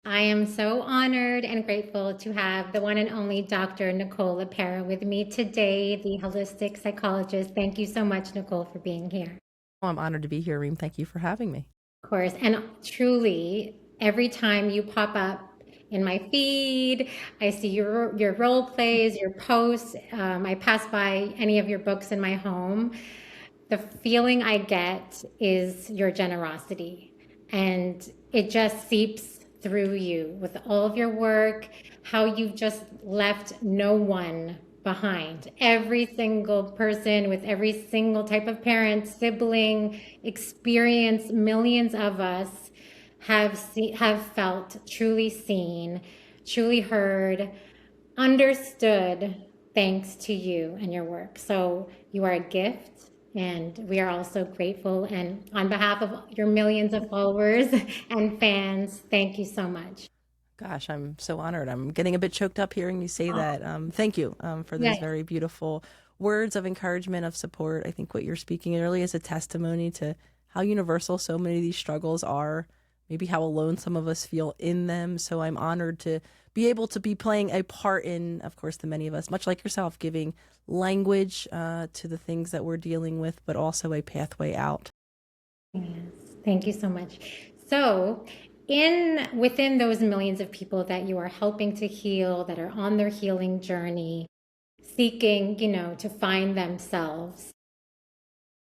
I am so honored and grateful to have the one and only Dr. Nicole LePera with me today, the holistic psychologist. Thank you so much, Nicole, for being here. Oh, I'm honored to be here, Reem. Thank you for having me. Of course, and truly, every time you pop up in my feed, I see your role plays, your posts. I pass by any of your books in my home. The feeling I get is your generosity, and it just seeps through you with all of your work, how you've just left no one behind. Every single person with every single type of parent, sibling, experience, millions of us have felt truly seen, truly heard, understood thanks to you and your work. So you are a gift, and we are also grateful. And on behalf of your millions of followers and fans, thank you so much. Gosh, I'm so honored. I'm getting a bit choked up hearing you say Oh, that. Thank you for those yes, very beautiful words of encouragement, of support. I think what you're speaking really is a testimony to how universal so many of these struggles are, maybe how alone some of us feel in them. So I'm honored to be able to be playing a part in, of course, the many of us, much like yourself, giving language to the things that we're dealing with, but also a pathway out. yes. Thank you so much. So, in within those millions of people that you are helping to heal, that are on their healing journey, seeking, to find themselves,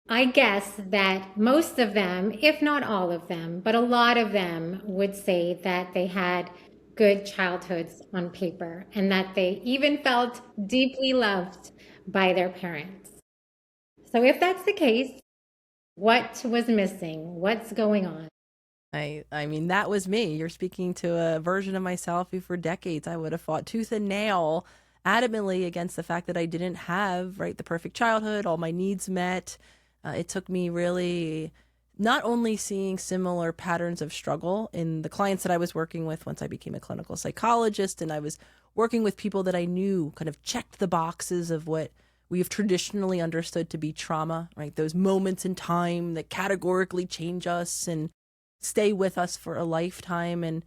I guess that most of them, if not all of them, but a lot of them would say that they had good childhoods on paper and that they even felt deeply loved by their parents. So, if that's the case, what was missing? What's going on? I mean, that was me. You're speaking to a version of myself who for decades I would have fought tooth and nail adamantly against the fact that I didn't have, right, the perfect childhood, all my needs met. It took me really not only seeing similar patterns of struggle in the clients that I was working with once I became a clinical psychologist, and I was working with people that I knew kind of checked the boxes of what we've traditionally understood to be trauma, right? Those moments in time that categorically change us and stay with us for a lifetime. And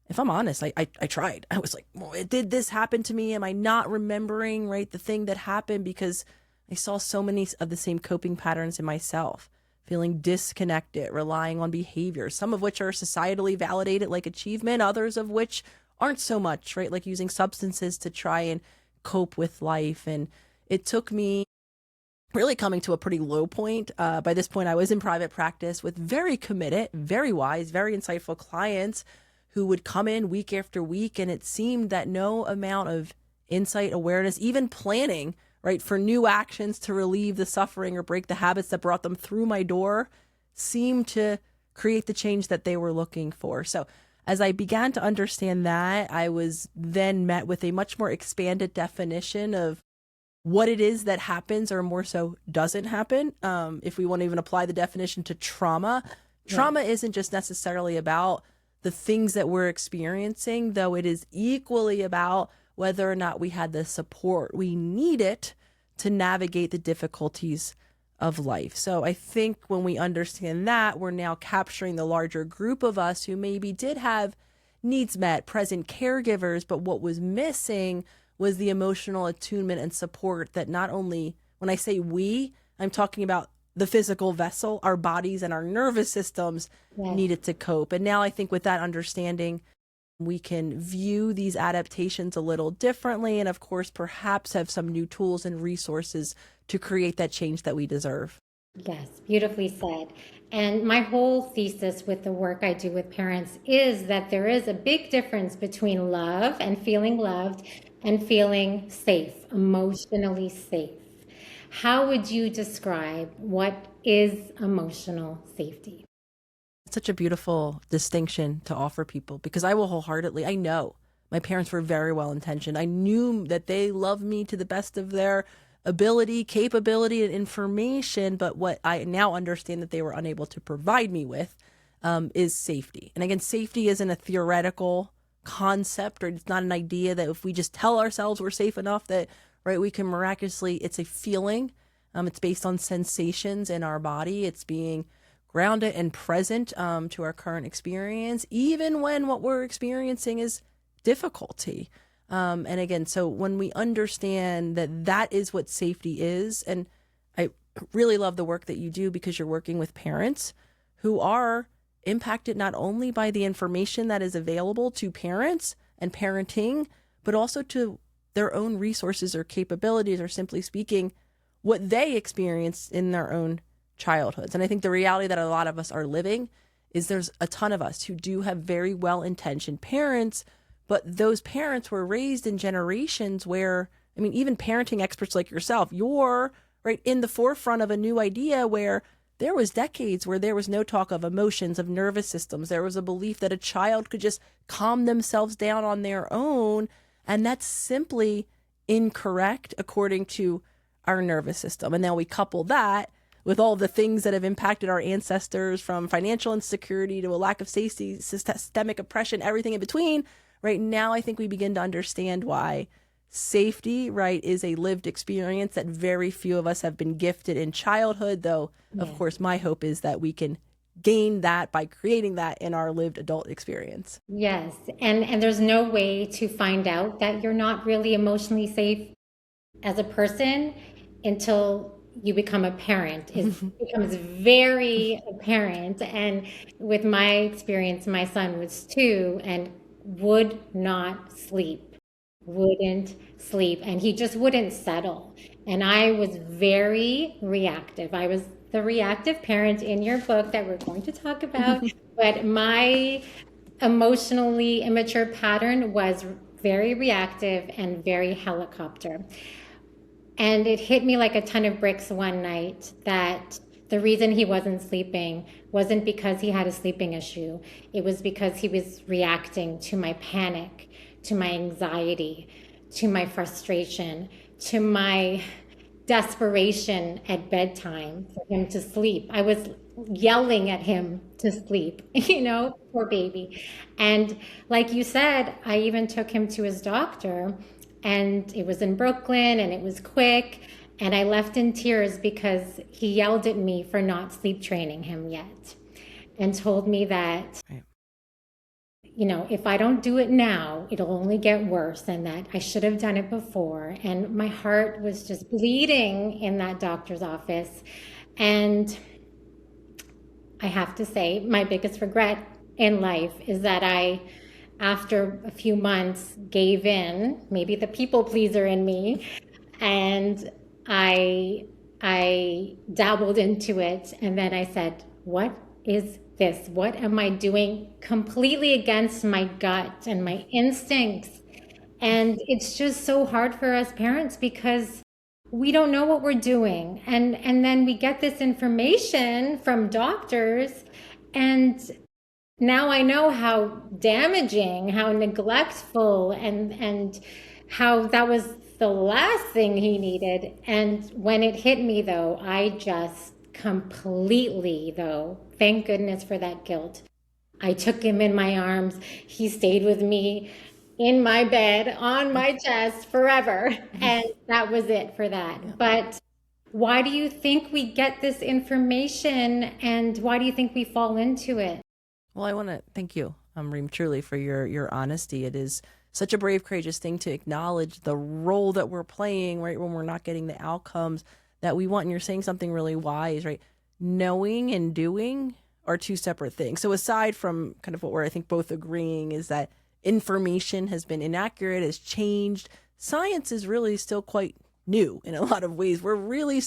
if I'm honest, I tried. I was like, well, did this happen to me? Am I not remembering, right, the thing that happened? Because I saw so many of the same coping patterns in myself, feeling disconnected, relying on behaviors, some of which are societally validated, like achievement, others of which aren't so much, right? Like using substances to try and cope with life. And it took me really coming to a pretty low point. By this point, I was in private practice with very committed, very wise, very insightful clients who would come in week after week. And it seemed that no amount of insight, awareness, even planning, right, for new actions to relieve the suffering or break the habits that brought them through my door seemed to create the change that they were looking for. So as I began to understand that, I was then met with a much more expanded definition of what it is that happens or more so doesn't happen. If we want to even apply the definition to trauma, Yeah. trauma isn't just necessarily about the things that we're experiencing, though it is equally about whether or not we had the support we needed to navigate the difficulties of life. So I think when we understand that, we're now capturing the larger group of us who maybe did have needs met, present caregivers, but what was missing was the emotional attunement and support that not only, when I say we, I'm talking about the physical vessel, our bodies and our nervous systems Yes. needed to cope. And now I think with that understanding, we can view these adaptations a little differently. And of course, perhaps have some new tools and resources to create that change that we deserve. Yes, beautifully said. And my whole thesis with the work I do with parents is that there is a big difference between love and feeling loved and feeling safe, emotionally safe. How would you describe what is emotional safety? It's such a beautiful distinction to offer people because I will wholeheartedly, I know my parents were very well intentioned. I knew that they loved me to the best of their ability, capability, and information. But what I now understand that they were unable to provide me with is safety. And again, safety isn't a theoretical concept, or it's not an idea that if we just tell ourselves we're safe enough that, right, we can miraculously, it's a feeling. It's based on sensations in our body. It's being grounded and present to our current experience, even when what we're experiencing is difficulty. And again, so when we understand that that is what safety is, and I really love the work that you do because you're working with parents who are impacted not only by the information that is available to parents and parenting, but also to their own resources or capabilities, or simply speaking, what they experienced in their own childhoods. And I think the reality that a lot of us are living is there's a ton of us who do have very well-intentioned parents, but those parents were raised in generations where, I mean, even parenting experts like yourself, you're right in the forefront of a new idea where there was decades where there was no talk of emotions, of nervous systems. There was a belief that a child could just calm themselves down on their own. And that's simply incorrect according to our nervous system. And now we couple that with all the things that have impacted our ancestors, from financial insecurity to a lack of safety, systemic oppression, everything in between. Right now, I think we begin to understand why safety, right, is a lived experience that very few of us have been gifted in childhood, though, of course, my hope is that we can gain that by creating that in our lived adult experience. Yes. And there's no way to find out that you're not really emotionally safe as a person until you become a parent. It becomes very apparent. And with my experience, my son was 2 and would not sleep, wouldn't sleep, and he just wouldn't settle. And I was very reactive. I was the reactive parent in your book that we're going to talk about. But my emotionally immature pattern was very reactive and very helicopter. And it hit me like a ton of bricks one night that the reason he wasn't sleeping wasn't because he had a sleeping issue. It was because he was reacting to my panic, to my anxiety, to my frustration, to my desperation at bedtime for him to sleep. I was yelling at him to sleep, poor baby. And like you said, I even took him to his doctor, and it was in Brooklyn and it was quick. And I left in tears because he yelled at me for not sleep training him yet, and told me that, Right. If I don't do it now, it'll only get worse, and that I should have done it before. And my heart was just bleeding in that doctor's office. And I have to say, my biggest regret in life is that I, after a few months, gave in, maybe the people pleaser in me, and I dabbled into it. And then I said, what is this? What am I doing completely against my gut and my instincts? And it's just so hard for us parents because we don't know what we're doing. And then we get this information from doctors, and now I know how damaging, how neglectful, and how that was the last thing he needed. And when it hit me, though, I just completely, though, thank goodness for that guilt, I took him in my arms. He stayed with me in my bed, on my chest forever. And that was it for that. Yeah. But why do you think we get this information, and why do you think we fall into it? Well, I want to thank you, Reem, truly for your honesty. It is such a brave, courageous thing to acknowledge the role that we're playing, right, when we're not getting the outcomes that we want. And you're saying something really wise, right? Knowing and doing are two separate things. So aside from kind of what we're, I think, both agreeing is that information has been inaccurate, has changed. Science is really still quite new in a lot of ways. We're really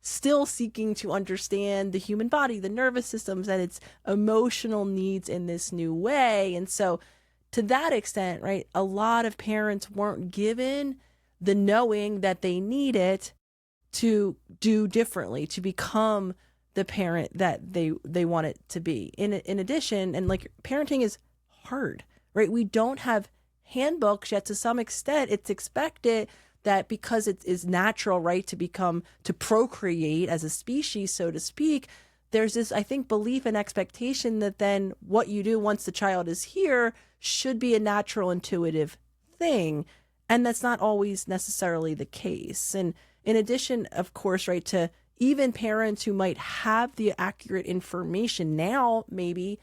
still seeking to understand the human body, the nervous systems, and its emotional needs in this new way. And so to that extent, right, a lot of parents weren't given the knowing that they needed to do differently, to become the parent that they want it to be. In addition, and like, parenting is hard, right? We don't have handbooks yet. To some extent, it's expected that because it is natural, right, to procreate as a species, so to speak, there's this, I think, belief and expectation that then what you do once the child is here should be a natural, intuitive thing. And that's not always necessarily the case. And in addition, of course, right, to even parents who might have the accurate information now, maybe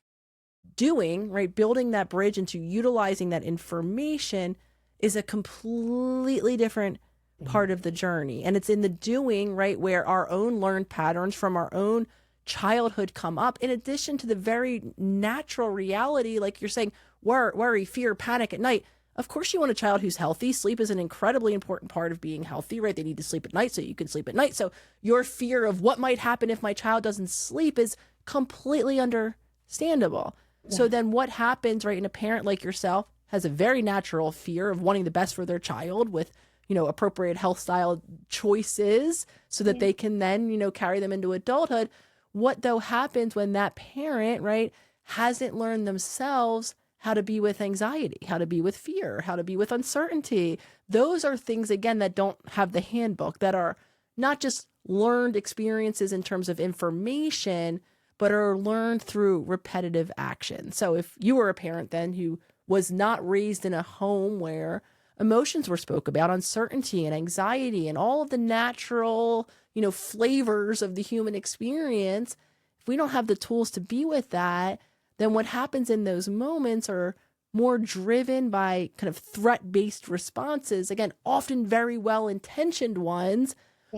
doing, right, building that bridge into utilizing that information is a completely different part of the journey. And it's in the doing, right, where our own learned patterns from our own childhood come up, in addition to the very natural reality, like you're saying, worry, fear, panic at night. Of course, you want a child who's healthy. Sleep is an incredibly important part of being healthy, right? They need to sleep at night so you can sleep at night. So your fear of what might happen if my child doesn't sleep is completely understandable. So then what happens, right? And a parent like yourself has a very natural fear of wanting the best for their child with, appropriate health style choices so that they can then, carry them into adulthood. What though happens when that parent, right, hasn't learned themselves how to be with anxiety, how to be with fear, how to be with uncertainty? Those are things, again, that don't have the handbook, that are not just learned experiences in terms of information, but are learned through repetitive action. So if you were a parent then who was not raised in a home where emotions were spoke about, uncertainty and anxiety and all of the natural, flavors of the human experience, if we don't have the tools to be with that, then what happens in those moments are more driven by kind of threat-based responses, again, often very well-intentioned ones,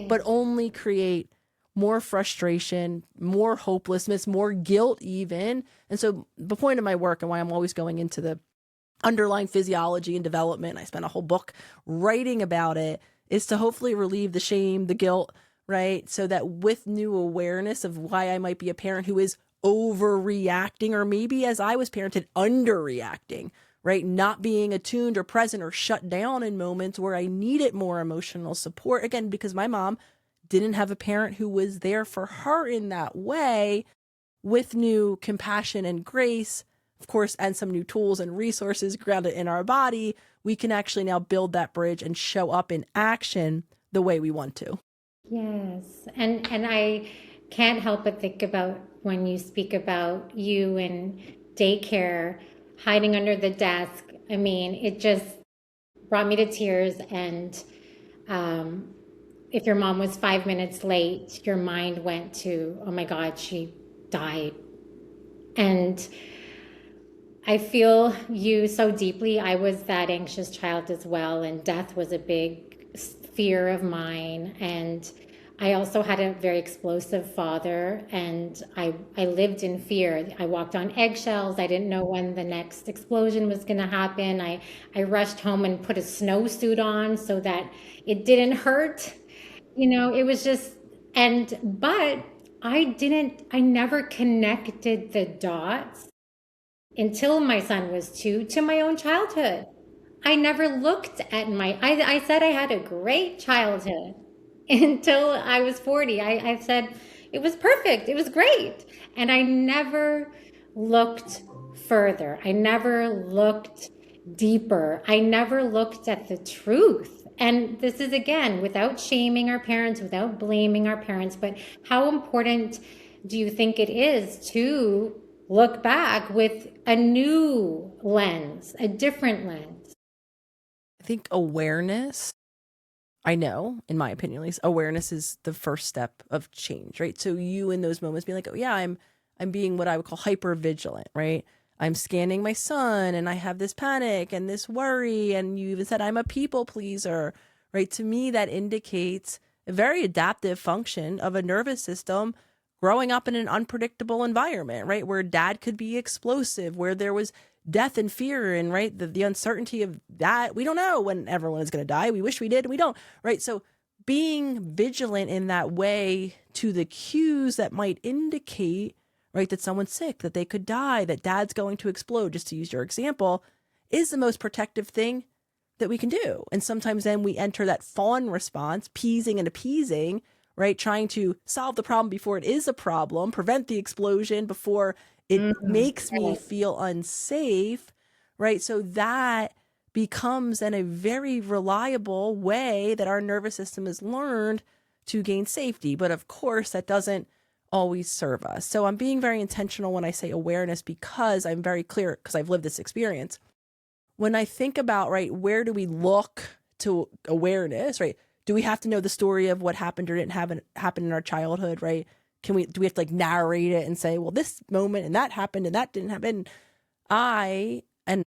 but only create more frustration, more hopelessness, more guilt even. And so the point of my work and why I'm always going into the underlying physiology and development, I spent a whole book writing about it, is to hopefully relieve the shame, the guilt, right? So that with new awareness of why I might be a parent who is overreacting, or maybe as I was parented, underreacting, right? Not being attuned or present or shut down in moments where I needed more emotional support. Again, because my mom didn't have a parent who was there for her in that way. With new compassion and grace, of course, and some new tools and resources grounded in our body, we can actually now build that bridge and show up in action the way we want to. Yes. And I can't help but think about when you speak about you in daycare hiding under the desk. I mean, it just brought me to tears. And if your mom was 5 minutes late, your mind went to, oh my God, she died. And I feel you so deeply. I was that anxious child as well, and death was a big fear of mine. And I also had a very explosive father, and I lived in fear. I walked on eggshells. I didn't know when the next explosion was going to happen. I rushed home and put a snowsuit on so that it didn't hurt. It was just, but I never connected the dots until my son was 2 to my own childhood. I never looked at I said I had a great childhood until I was 40. I said it was perfect. It was great. And I never looked further. I never looked deeper. I never looked at the truth. And this is, again, without shaming our parents, without blaming our parents, but how important do you think it is to look back with a new lens, a different lens? I think awareness, I know, in my opinion at least, awareness is the first step of change, right? So you in those moments being like, oh yeah, I'm being what I would call hyper vigilant, right? I'm scanning my son and I have this panic and this worry. And you even said I'm a people pleaser, right? To me, that indicates a very adaptive function of a nervous system growing up in an unpredictable environment, right? Where dad could be explosive, where there was death and fear and, right, the uncertainty of that. We don't know when everyone is going to die. We wish we did. We don't, right? So being vigilant in that way to the cues that might indicate, right, that someone's sick, that they could die, that dad's going to explode, just to use your example, is the most protective thing that we can do. And sometimes then we enter that fawn response, peasing and appeasing, right, trying to solve the problem before it is a problem, prevent the explosion before it makes me feel unsafe, right? So that becomes then a very reliable way that our nervous system has learned to gain safety. But of course, that doesn't always serve us. So I'm being very intentional when I say awareness, because I'm very clear, because I've lived this experience. When I think about, right, where do we look to awareness, right? Do we have to know the story of what happened or didn't happen in our childhood, right? Do we have to like narrate it and say, well, this moment and that happened and that didn't happen? And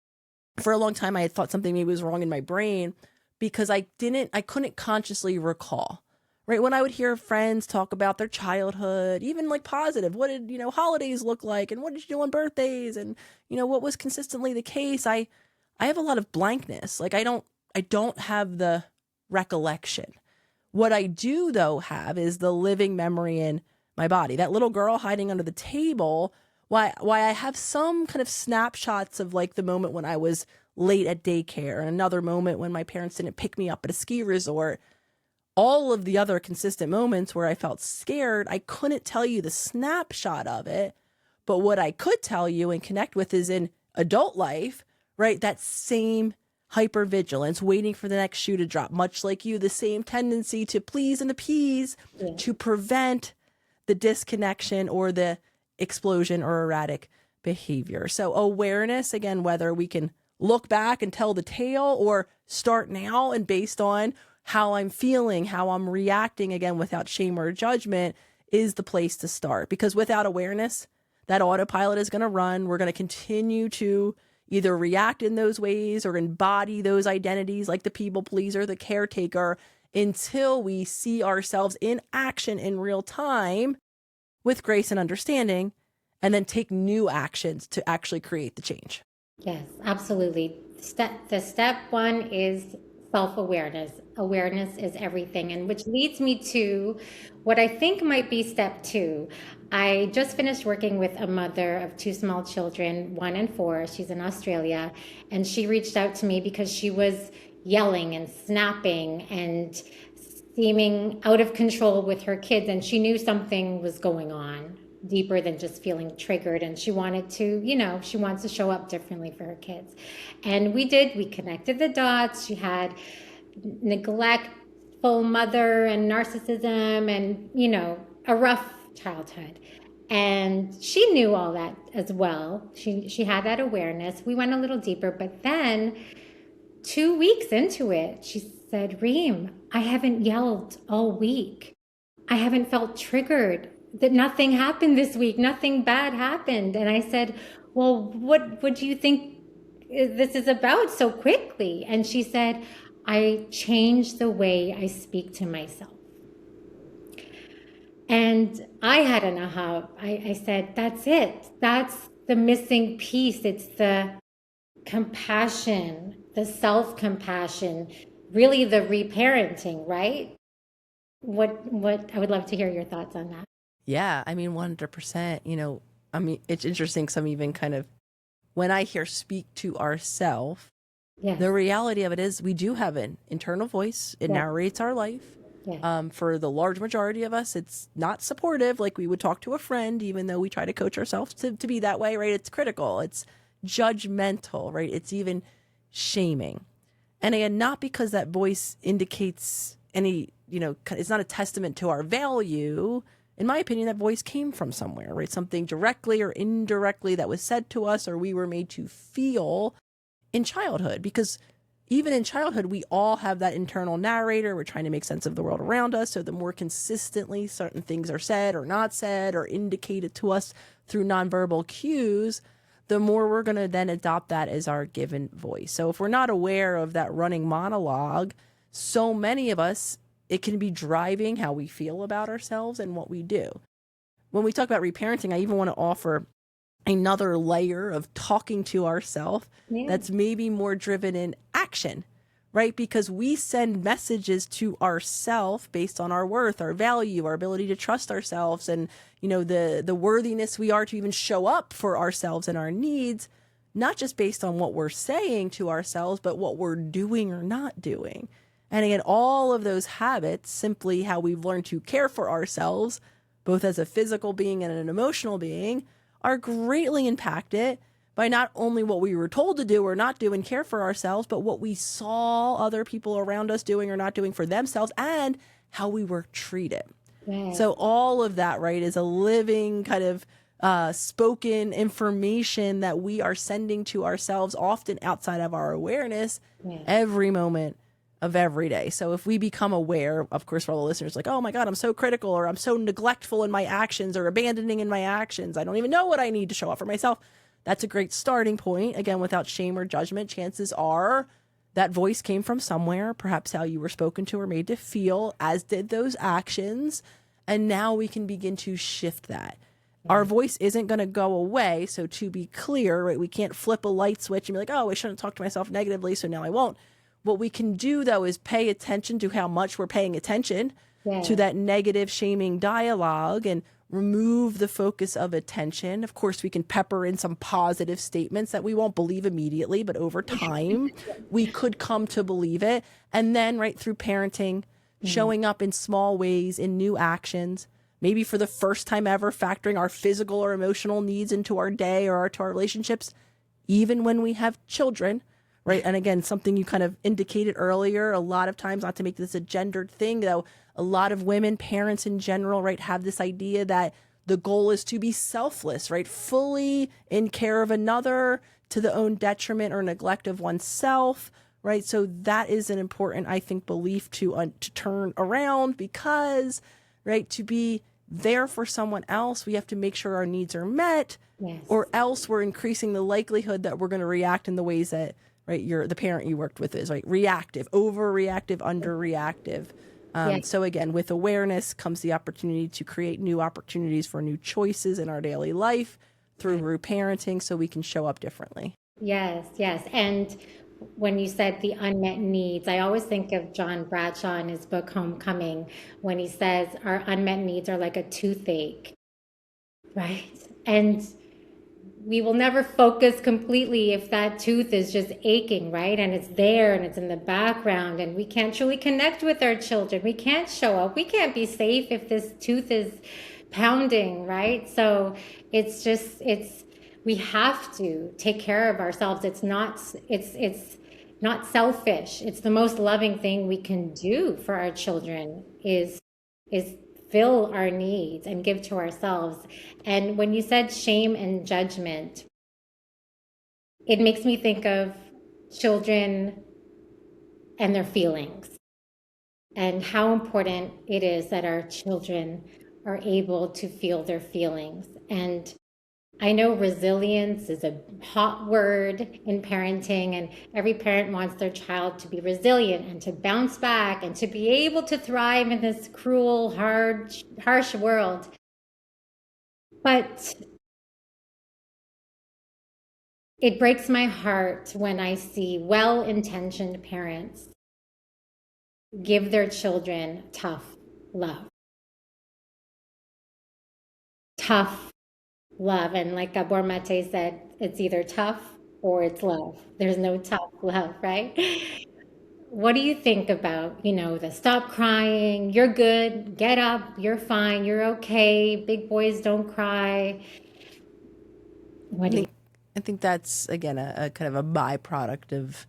for a long time, I had thought something maybe was wrong in my brain because I couldn't consciously recall, right? When I would hear friends talk about their childhood, even like positive, what did, holidays look like? And what did you do on birthdays? And, what was consistently the case? I have a lot of blankness. Like I don't have the recollection. What I do though have is the living memory in my body. That little girl hiding under the table, why I have some kind of snapshots of like the moment when I was late at daycare and another moment when my parents didn't pick me up at a ski resort. All of the other consistent moments where I felt scared, I couldn't tell you the snapshot of it. But what I could tell you and connect with is in adult life, right? That same hypervigilance, waiting for the next shoe to drop, much like you, the same tendency to please and appease to prevent the disconnection or the explosion or erratic behavior. So awareness, again, whether we can look back and tell the tale or start now and based on how I'm feeling, how I'm reacting, again, without shame or judgment, is the place to start. Because without awareness, that autopilot is going to run. We're going to continue to either react in those ways or embody those identities like the people pleaser, the caretaker, until we see ourselves in action in real time with grace and understanding, and then take new actions to actually create the change. Yes, absolutely. The step one is self-awareness. Awareness is everything, and which leads me to what I think might be step two. I just finished working with a mother of two small children, 1 and 4. She's in Australia, and she reached out to me because she was yelling and snapping and seeming out of control with her kids, and she knew something was going on deeper than just feeling triggered, and she wanted to, she wants to show up differently for her kids. And we connected the dots. She had neglectful mother and narcissism and, a rough childhood. And she knew all that as well. She had that awareness. We went a little deeper, but then 2 weeks into it, she said, Reem, I haven't yelled all week. I haven't felt triggered. That nothing happened this week. Nothing bad happened. And I said, well, what do you think this is about so quickly? And she said, I changed the way I speak to myself. And I had an aha. I said, that's it. That's the missing piece. It's the compassion, the self-compassion, really the reparenting, right? What I would love to hear your thoughts on that. Yeah, 100%. It's interesting because I'm even kind of, when I hear speak to ourself, the reality of it is we do have an internal voice. It narrates our life. For the large majority of us, it's not supportive like we would talk to a friend, even though we try to coach ourselves to be that way, right? It's critical. It's judgmental, right? It's even shaming. And again, not because that voice indicates any, it's not a testament to our value. In my opinion, that voice came from somewhere, right? Something directly or indirectly that was said to us or we were made to feel in childhood. Because even in childhood, we all have that internal narrator. We're trying to make sense of the world around us. So the more consistently certain things are said or not said or indicated to us through nonverbal cues, the more we're going to then adopt that as our given voice. So if we're not aware of that running monologue, so many of us, it can be driving how we feel about ourselves and what we do. When we talk about reparenting, I even want to offer another layer of talking to ourselves that's maybe more driven in action, right? Because we send messages to ourselves based on our worth, our value, our ability to trust ourselves, and the worthiness we are to even show up for ourselves and our needs, not just based on what we're saying to ourselves, but what we're doing or not doing. And again, all of those habits, simply how we've learned to care for ourselves, both as a physical being and an emotional being, are greatly impacted by not only what we were told to do or not do and care for ourselves, but what we saw other people around us doing or not doing for themselves and how we were treated. Right. So all of that, right, is a living kind of spoken information that we are sending to ourselves, often outside of our awareness, every moment of every day. So if we become aware, of course, for all the listeners, like, oh my God, I'm so critical, or I'm so neglectful in my actions, or abandoning in my actions, I don't even know what I need to show up for myself. That's a great starting point. Again, without shame or judgment, chances are that voice came from somewhere, perhaps how you were spoken to or made to feel, as did those actions. And now we can begin to shift that. Our voice isn't going to go away. So to be clear, right, we can't flip a light switch and be like, oh, I shouldn't talk to myself negatively, so now I won't. What we can do, though, is pay attention to how much we're paying attention to that negative, shaming dialogue and remove the focus of attention. Of course, we can pepper in some positive statements that we won't believe immediately, but over time, we could come to believe it. And then, right, through parenting, showing up in small ways, in new actions, maybe for the first time ever, factoring our physical or emotional needs into our day or to our relationships, even when we have children. Right. And again, something you kind of indicated earlier, a lot of times, not to make this a gendered thing, though, a lot of women, parents in general, right, have this idea that the goal is to be selfless, right, fully in care of another to the own detriment or neglect of oneself. Right. So that is an important, I think, belief to turn around, because, right, to be there for someone else, we have to make sure our needs are met, or else we're increasing the likelihood that we're going to react in the ways that, right, the parent you worked with is, right, reactive, overreactive, underreactive. So again, with awareness comes the opportunity to create new opportunities for new choices in our daily life through reparenting, so we can show up differently. Yes, yes. And when you said the unmet needs, I always think of John Bradshaw in his book Homecoming, when he says our unmet needs are like a toothache, right? And we will never focus completely if that tooth is just aching, right? And it's there and it's in the background, and we can't truly connect with our children. We can't show up. We can't be safe if this tooth is pounding, right? So we have to take care of ourselves. It's not selfish. It's the most loving thing we can do for our children is fill our needs and give to ourselves. And when you said shame and judgment, it makes me think of children and their feelings, and how important it is that our children are able to feel their feelings. And I know resilience is a hot word in parenting, and every parent wants their child to be resilient and to bounce back and to be able to thrive in this cruel, hard, harsh world. But it breaks my heart when I see well-intentioned parents give their children tough love. Tough love. And like Gabor Mate said, it's either tough or it's love. There's no tough love, right? What do you think about, the stop crying, you're good, get up, you're fine, you're okay, big boys don't cry? What do you I think that's, again, a kind of a byproduct of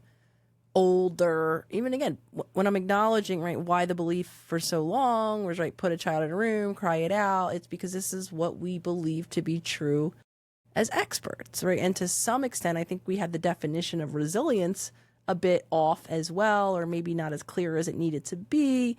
older, even again, when I'm acknowledging, right, why the belief for so long was, right, put a child in a room, cry it out. It's because this is what we believe to be true as experts, right? And to some extent, I think we had the definition of resilience a bit off as well, or maybe not as clear as it needed to be,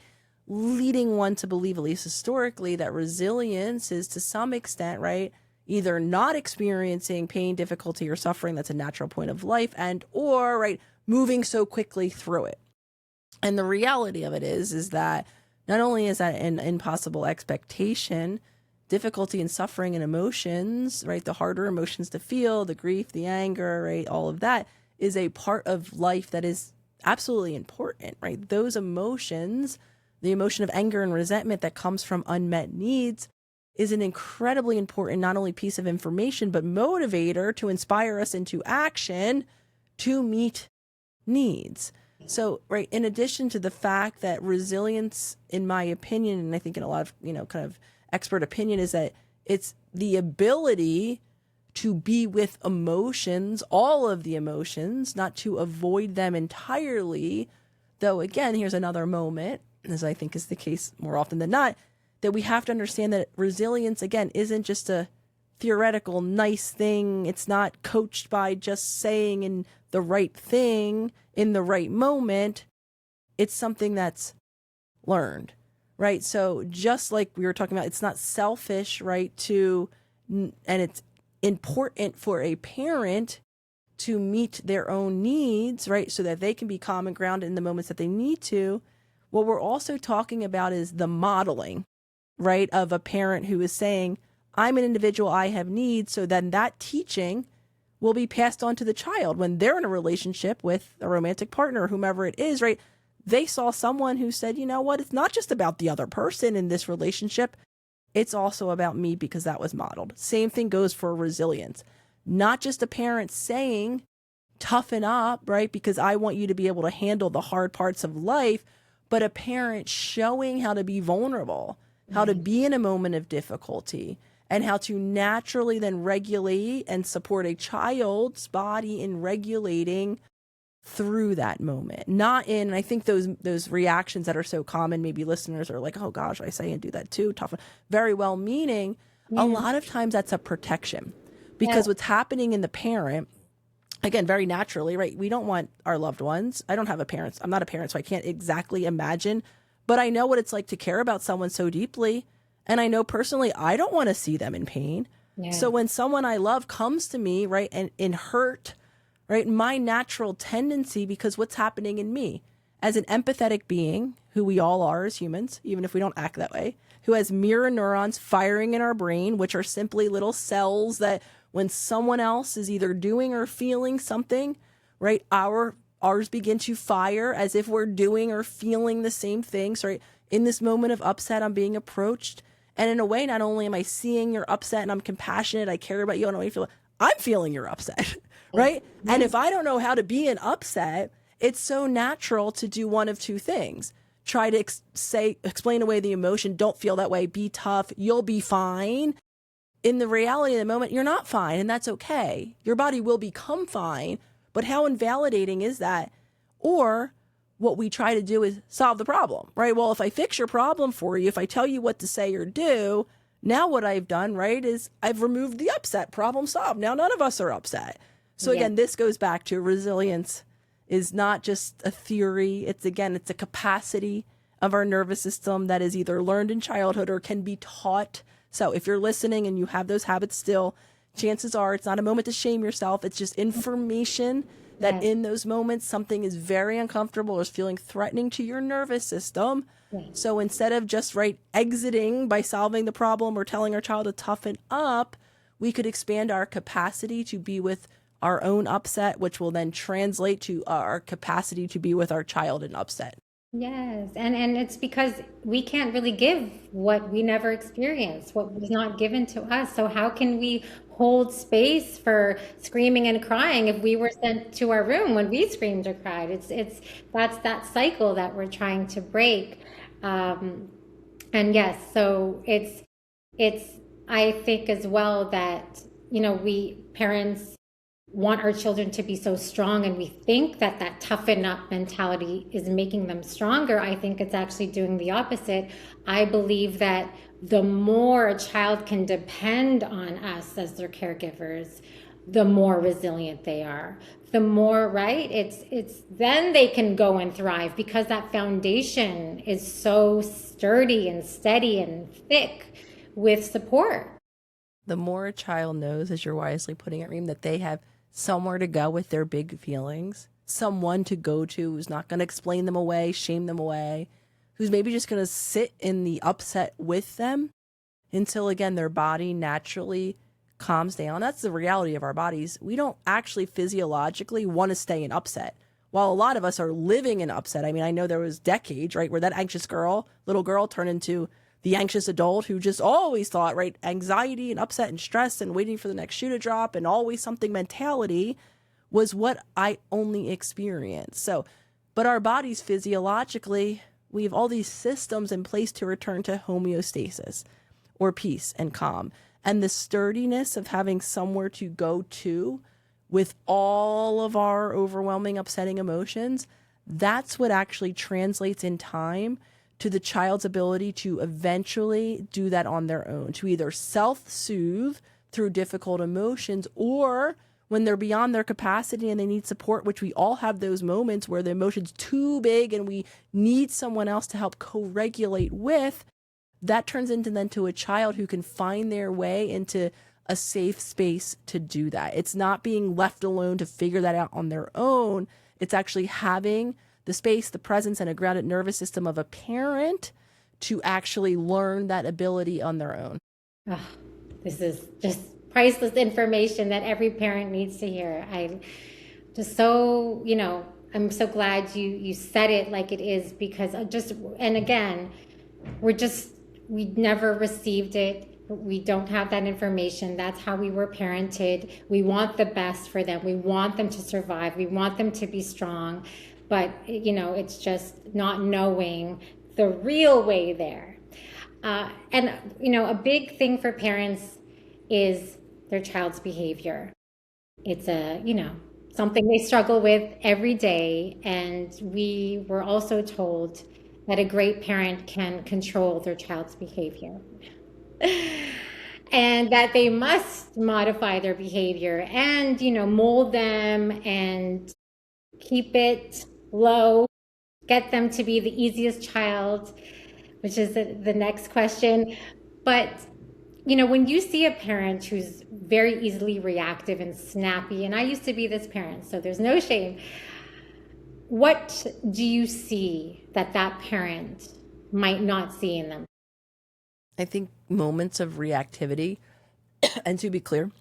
leading one to believe, at least historically, that resilience is to some extent, right, either not experiencing pain, difficulty, or suffering that's a natural point of life, and or, right, moving so quickly through it. And the reality of it is that not only is that an impossible expectation, difficulty and suffering and emotions, right, the harder emotions to feel, the grief, the anger, right, all of that is a part of life that is absolutely important, right? Those emotions, the emotion of anger and resentment that comes from unmet needs, is an incredibly important, not only piece of information, but motivator to inspire us into action to meet needs. So, right, in addition to the fact that resilience, in my opinion, and I think in a lot of, kind of expert opinion, is that it's the ability to be with emotions, all of the emotions, not to avoid them entirely. Though, again, here's another moment, as I think is the case more often than not, that we have to understand that resilience, again, isn't just a theoretical, nice thing. It's not coached by just saying in the right thing in the right moment. It's something that's learned, right? So just like we were talking about, it's not selfish, right? And it's important for a parent to meet their own needs, right? So that they can be calm and grounded in the moments that they need to. What we're also talking about is the modeling, right? Of a parent who is saying, I'm an individual, I have needs. So then that teaching will be passed on to the child when they're in a relationship with a romantic partner, whomever it is, right? They saw someone who said, you know what, it's not just about the other person in this relationship. It's also about me because that was modeled. Same thing goes for resilience. Not just a parent saying, toughen up, right? Because I want you to be able to handle the hard parts of life, but a parent showing how to be vulnerable, how to be in a moment of difficulty, and how to naturally then regulate and support a child's body in regulating through that moment. Not in, and I think those reactions that are so common, maybe listeners are like, oh gosh, I say and do that too, tough, very well meaning. A lot of times that's a protection because what's happening in the parent, again, very naturally, right? We don't want our loved ones. I don't have a parent. I'm not a parent, so I can't exactly imagine, but I know what it's like to care about someone so deeply. And I know personally, I don't want to see them in pain. So when someone I love comes to me, right, and in hurt, right, my natural tendency, because what's happening in me as an empathetic being, who we all are as humans, even if we don't act that way, who has mirror neurons firing in our brain, which are simply little cells that when someone else is either doing or feeling something, right, ours begin to fire as if we're doing or feeling the same things, right? In this moment of upset, I'm being approached. And in a way, not only am I seeing you're upset and I'm compassionate, I care about you, I don't know how you feel, I'm feeling you're upset, right? And if I don't know how to be an upset, it's so natural to do one of two things. Try to explain away the emotion, don't feel that way, be tough, you'll be fine. In the reality of the moment, you're not fine, and that's okay. Your body will become fine, but how invalidating is that? Or what we try to do is solve the problem, right? Well, if I fix your problem for you, if I tell you what to say or do, now what I've done, right, is I've removed the upset, problem solved. Now none of us are upset. So again, this goes back to resilience is not just a theory. It's a capacity of our nervous system that is either learned in childhood or can be taught. So if you're listening and you have those habits still, chances are it's not a moment to shame yourself. It's just information that in those moments, something is very uncomfortable or is feeling threatening to your nervous system. So instead of just exiting by solving the problem or telling our child to toughen up, we could expand our capacity to be with our own upset, which will then translate to our capacity to be with our child in upset. Yes, and it's because we can't really give what we never experienced, what was not given to us. So how can we hold space for screaming and crying if we were sent to our room when we screamed or cried? It's that's that cycle that we're trying to break. And yes, so it's I think as well that we parents want our children to be so strong, and we think that that toughen up mentality is making them stronger. I think it's actually doing the opposite. I believe that the more a child can depend on us as their caregivers, the more resilient they are. The more, right? It's then they can go and thrive because that foundation is so sturdy and steady and thick with support. The more a child knows, as you're wisely putting it, Reem, that they have somewhere to go with their big feelings, someone to go to who's not going to explain them away, shame them away, who's maybe just going to sit in the upset with them until, again, their body naturally calms down. That's the reality of our bodies. We don't actually physiologically want to stay in upset. While a lot of us are living in upset, I mean, I know there was decades, right, where that anxious little girl turned into the anxious adult who just always thought, right, anxiety and upset and stress and waiting for the next shoe to drop and always something mentality was what I only experienced. So, but our bodies physiologically, we have all these systems in place to return to homeostasis or peace and calm. And the sturdiness of having somewhere to go to with all of our overwhelming, upsetting emotions, that's what actually translates in time to the child's ability to eventually do that on their own, to either self-soothe through difficult emotions, or when they're beyond their capacity and they need support, which we all have those moments where the emotion's too big and we need someone else to help co-regulate with, that turns into then to a child who can find their way into a safe space to do that. It's not being left alone to figure that out on their own. It's actually having the space, the presence, and a grounded nervous system of a parent to actually learn that ability on their own. Oh, this is just priceless information that every parent needs to hear. I just so, I'm so glad you said it like it is, because and again, we never received it. We don't have that information. That's how we were parented. We want the best for them. We want them to survive. We want them to be strong. But, it's just not knowing the real way there. And, a big thing for parents is their child's behavior. It's something they struggle with every day. And we were also told that a great parent can control their child's behavior. And that they must modify their behavior and, mold them and keep it low, get them to be the easiest child, which is the next question. But, when you see a parent who's very easily reactive and snappy, and I used to be this parent, so there's no shame, what do you see that parent might not see in them? I think moments of reactivity, and to be clear,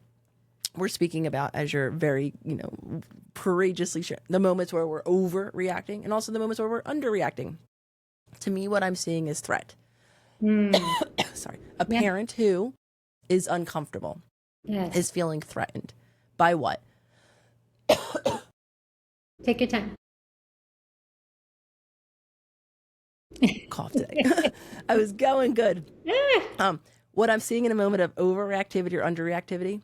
we're speaking about, as you're very, courageously sharing, the moments where we're overreacting and also the moments where we're underreacting. To me, what I'm seeing is threat. Sorry. A parent who is uncomfortable, is feeling threatened. By what? Take your time. Cough today. I was going good. What I'm seeing in a moment of overreactivity or underreactivity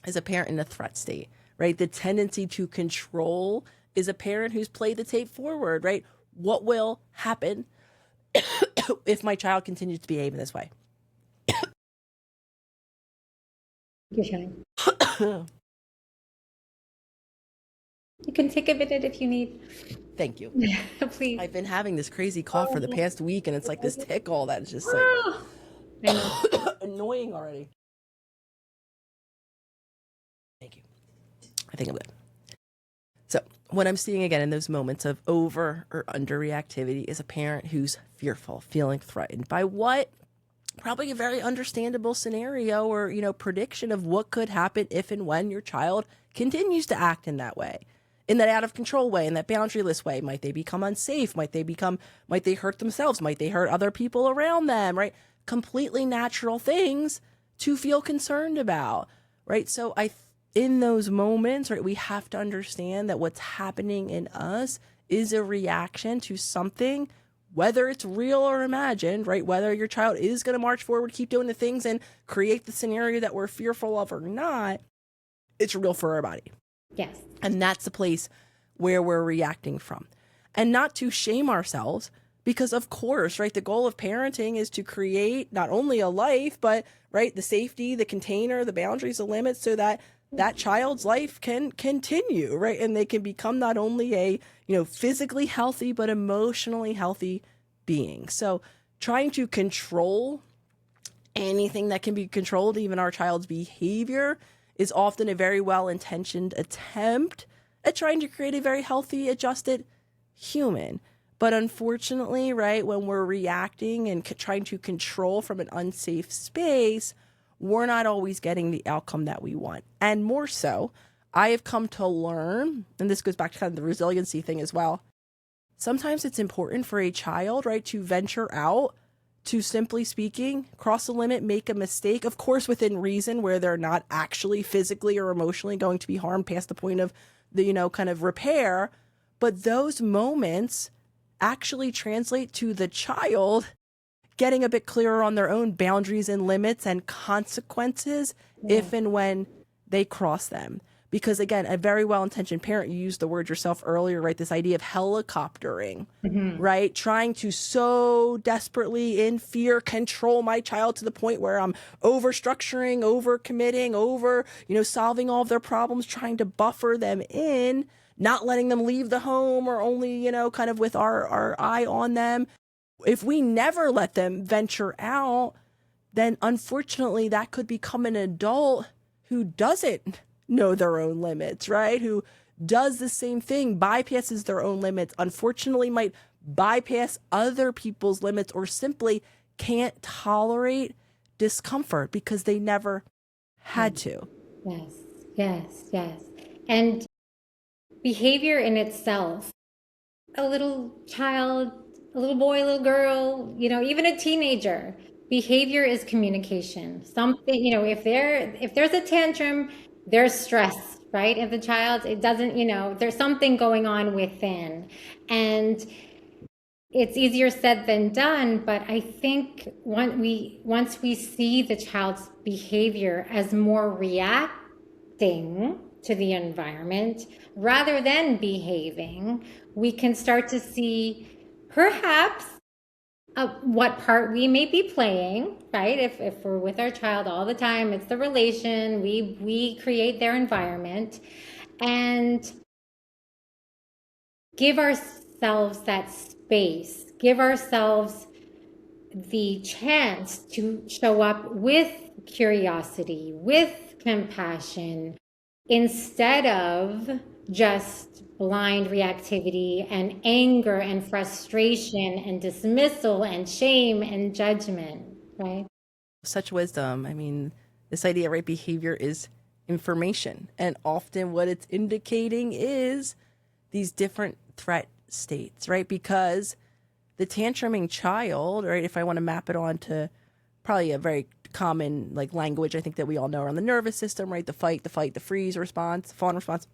is a parent in a threat state, right? The tendency to control is a parent who's played the tape forward, right? What will happen if my child continues to behave in this way? Your time. You can take a minute if you need. Thank you. Please. I've been having this crazy cough for the past week, and it's like this tickle that's just like I know. annoying already. Thank you. I think I'm good. So what I'm seeing again in those moments of over or under reactivity is a parent who's fearful, feeling threatened by what? Probably a very understandable scenario or, prediction of what could happen if and when your child continues to act in that way, in that out of control way, in that boundaryless way. Might they become unsafe? Might they hurt themselves? Might they hurt other people around them, right? Completely natural things to feel concerned about, right? So in those moments, right, we have to understand that what's happening in us is a reaction to something, whether it's real or imagined, right? Whether your child is going to march forward, keep doing the things and create the scenario that we're fearful of or not, it's real for our body. Yes. And that's the place where we're reacting from. And not to shame ourselves, because of course, right, the goal of parenting is to create not only a life, but right, the safety, the container, the boundaries, the limits, so that that child's life can continue, right? And they can become not only a, physically healthy, but emotionally healthy being. So trying to control anything that can be controlled, even our child's behavior, is often a very well-intentioned attempt at trying to create a very healthy, adjusted human. But unfortunately, right, when we're reacting and trying to control from an unsafe space, we're not always getting the outcome that we want. And more so, I have come to learn, and this goes back to kind of the resiliency thing as well, sometimes it's important for a child, right, to venture out, to simply speaking, cross a limit, make a mistake, of course within reason, where they're not actually physically or emotionally going to be harmed past the point of the, kind of repair. But those moments actually translate to the child getting a bit clearer on their own boundaries and limits and consequences if and when they cross them. Because again, a very well-intentioned parent, you used the word yourself earlier, right? This idea of helicoptering, right? Trying to so desperately in fear control my child to the point where I'm over structuring, over committing, over, solving all of their problems, trying to buffer them in, not letting them leave the home or only, kind of with our eye on them. If we never let them venture out, then unfortunately that could become an adult who doesn't know their own limits, right? Who does the same thing, bypasses their own limits, unfortunately might bypass other people's limits, or simply can't tolerate discomfort because they never had to. Yes, yes, yes. And behavior in itself, a little child, a little boy, a little girl, even a teenager, behavior is communication. Something, if there's a tantrum, there's stress, right? If the child, it doesn't, there's something going on within. And it's easier said than done, but I think once we see the child's behavior as more reacting to the environment rather than behaving, we can start to see perhaps what part we may be playing, right? If we're with our child all the time, it's the relation, we create their environment, and give ourselves that space, give ourselves the chance to show up with curiosity, with compassion, instead of just blind reactivity and anger and frustration and dismissal and shame and judgment, right? Such wisdom. I mean, this idea, right? Behavior is information. And often what it's indicating is these different threat states, right? Because the tantruming child, right? If I want to map it onto probably a very common like language, I think that we all know around the nervous system, right? The fight, the freeze response, fawn response.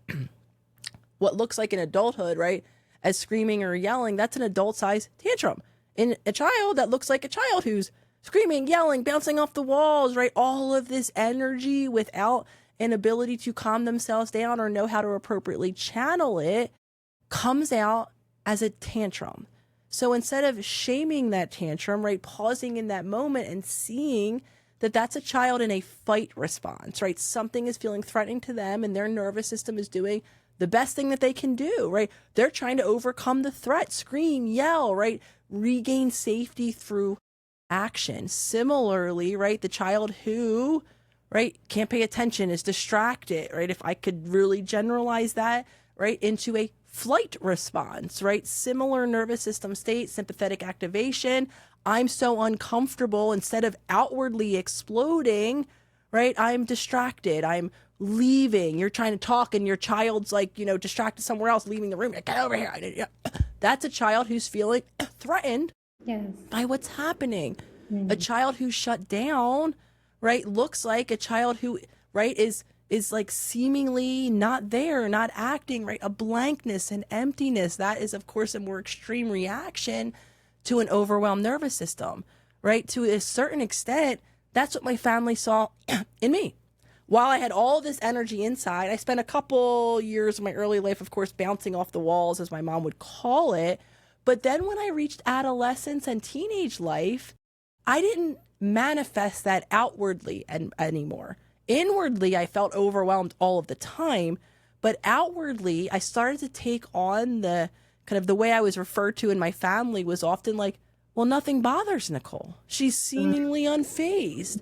What looks like in adulthood, right, as screaming or yelling, that's an adult-sized tantrum. In a child, that looks like a child who's screaming, yelling, bouncing off the walls, right? All of this energy without an ability to calm themselves down or know how to appropriately channel it comes out as a tantrum. So instead of shaming that tantrum, right, pausing in that moment and seeing that that's a child in a fight response, right? Something is feeling threatening to them and their nervous system is doing the best thing that they can do, right? They're trying to overcome the threat, scream, yell, right? Regain safety through action. Similarly, right, the child who, right, can't pay attention, is distracted, right? If I could really generalize that, right, into a flight response, right? Similar nervous system state, sympathetic activation. I'm so uncomfortable. Instead of outwardly exploding, right, I'm distracted. I'm leaving. You're trying to talk and your child's like, distracted somewhere else, leaving the room. Like, get over here. That's a child who's feeling threatened by what's happening. A child who's shut down, right, looks like a child who, right, is like seemingly not there, not acting, right? A blankness and emptiness. That is, of course, a more extreme reaction to an overwhelmed nervous system, right? To a certain extent, that's what my family saw in me. While I had all this energy inside, I spent a couple years of my early life, of course, bouncing off the walls, as my mom would call it. But then when I reached adolescence and teenage life, I didn't manifest that outwardly anymore. Inwardly, I felt overwhelmed all of the time, but outwardly, I started to take on the kind of the way I was referred to in my family was often like, well, nothing bothers Nicole. She's seemingly unfazed,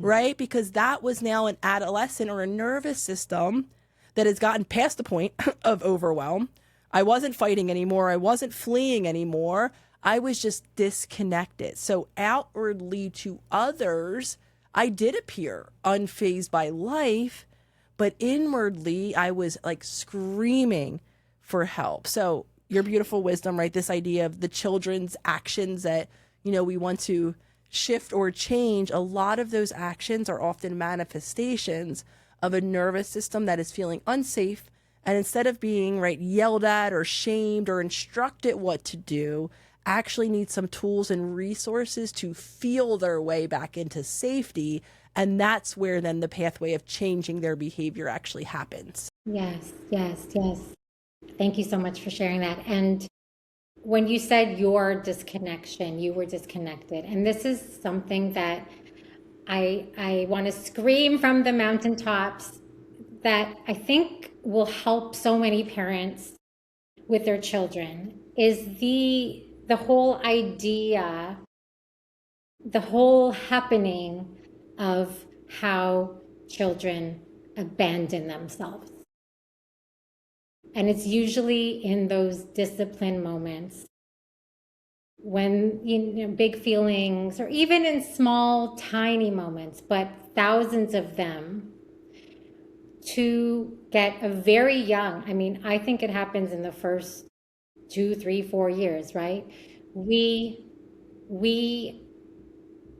right? Because that was now an adolescent or a nervous system that has gotten past the point of overwhelm. I wasn't fighting anymore. I wasn't fleeing anymore. I was just disconnected. So outwardly to others, I did appear unfazed by life, but inwardly I was like screaming for help. So your beautiful wisdom, right? This idea of the children's actions that, we want to shift or change. A lot of those actions are often manifestations of a nervous system that is feeling unsafe. And instead of being, right, yelled at or shamed or instructed what to do, actually need some tools and resources to feel their way back into safety. And that's where then the pathway of changing their behavior actually happens. Yes, yes, yes. Thank you so much for sharing that. And when you said your disconnection, you were disconnected. And this is something that I want to scream from the mountaintops that I think will help so many parents with their children is the whole idea, the whole happening of how children abandon themselves. And it's usually in those discipline moments when, big feelings, or even in small, tiny moments, but thousands of them, to get a very young, I mean, I think it happens in the first 2, 3, 4 years, right? We we